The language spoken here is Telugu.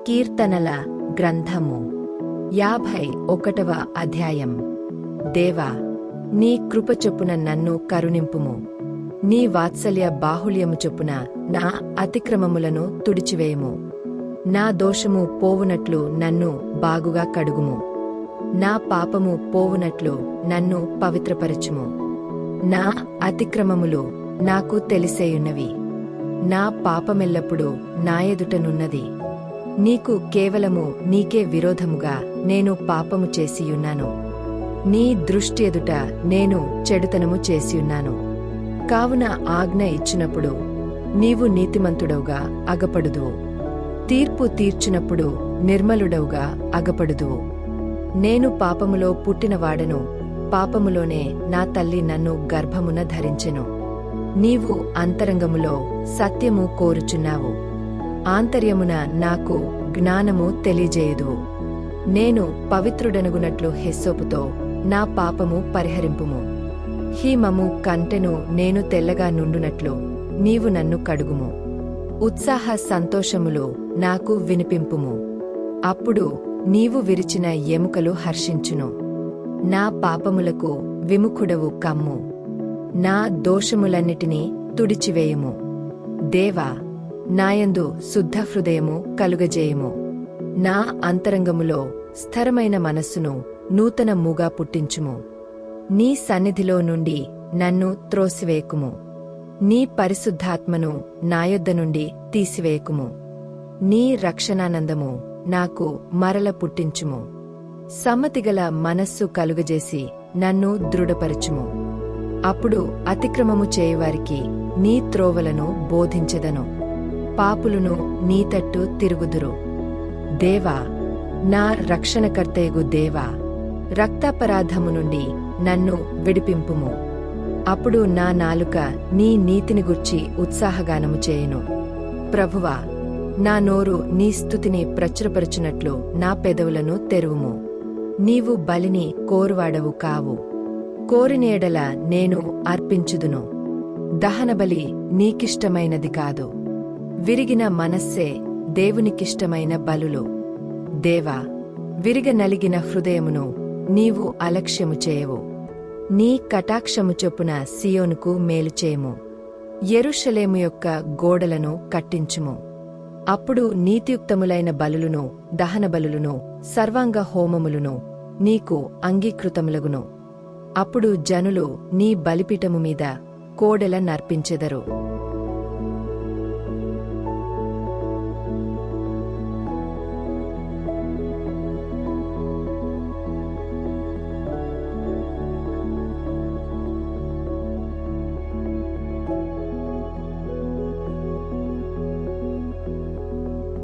కీర్తనల గ్రంథము 51వ అధ్యాయం. దేవా, నీ కృప చొప్పున నన్ను కరుణింపుము. నీ వాత్సల్య బాహుళ్యము చొప్పున నా అతిక్రమములను తుడిచివేయుము. నా దోషము పోవునట్లు నన్ను బాగుగా కడుగుము. నా పాపము పోవునట్లు నన్ను పవిత్రపరచుము. నా అతిక్రమములు నాకు తెలిసేయున్నవి. నా పాపమెల్లప్పుడు నా ఎదుటనున్నది. నీకు కేవలము నీకే విరోధముగా నేను పాపము చేసియున్నాను. నీ దృష్టి ఎదుట నేను చెడుతనము చేసియున్నాను. కావున ఆజ్ఞ ఇచ్చినప్పుడు నీవు నీతిమంతుడవుగా అగపడుదువు. తీర్పు తీర్చినప్పుడు నిర్మలుడవుగా అగపడుదువు. నేను పాపములో పుట్టినవాడను, పాపములోనే నా తల్లి నన్ను గర్భమున ధరించెను. నీవు అంతరంగములో సత్యము కోరుచున్నావు, ఆంతర్యమున నాకు జ్ఞానము తెలియజేయుదువు. నేను పవిత్రుడనుగునట్లు హెస్సోపుతో నా పాపము పరిహరింపుము. హీమము కంటెను నేను తెల్లగా నుండునట్లు నీవు నన్ను కడుగుము. ఉత్సాహ సంతోషములు నాకు వినిపింపుము. అప్పుడు నీవు విరిచిన ఎముకలు హర్షించును. నా పాపములకు విముఖుడవు కమ్ము. నా దోషములన్నిటినీ తుడిచివేయుము. దేవా, నాయందు శుద్ధ హృదయము కలుగజేయుము. నా అంతరంగములో స్థిరమైన మనస్సును నూతనముగా పుట్టించుము. నీ సన్నిధిలో నుండి నన్ను త్రోసివేకుము. నీ పరిశుద్ధాత్మను నాయొద్ద నుండి తీసివేకుము. నీ రక్షణానందము నాకు మరల పుట్టించుము. సమ్మతిగల మనస్సు కలుగజేసి నన్ను దృఢపరచుము. అప్పుడు అతిక్రమము చేయువారికి నీ త్రోవలను బోధించెదను. పాపులును నీ తట్టు తిరుగుదురు. దేవా, నా రక్షణకర్తయగు దేవా, రక్తాపరాధము నుండి నన్ను విడిపింపుము. అప్పుడు నా నాలుక నీ నీతిని గూర్చి ఉత్సాహగానము చేయును. ప్రభువా, నా నోరు నీ స్తుతిని ప్రచురపరచునట్లు నా పెదవులను తెరువుము. నీవు బలిని కోరువాడవు కావు. కోరినేడల నేను అర్పించుదును. దహనబలి నీకిష్టమైనది కాదు. విరిగిన మనస్సే దేవునికిష్టమైన బలులు. దేవా, విరిగ నలిగిన హృదయమును నీవు అలక్ష్యము చేయవు. నీ కటాక్షము చొప్పున సియోనుకు మేలుచేయము. యెరూషలేము యొక్క గోడలను కట్టించుము. అప్పుడు నీతియుక్తములైన బలులును దహనబలులును సర్వాంగ హోమములును నీకు అంగీకృతములగును. అప్పుడు జనులు నీ బలిపీఠము మీద కోడెల నర్పించెదరు.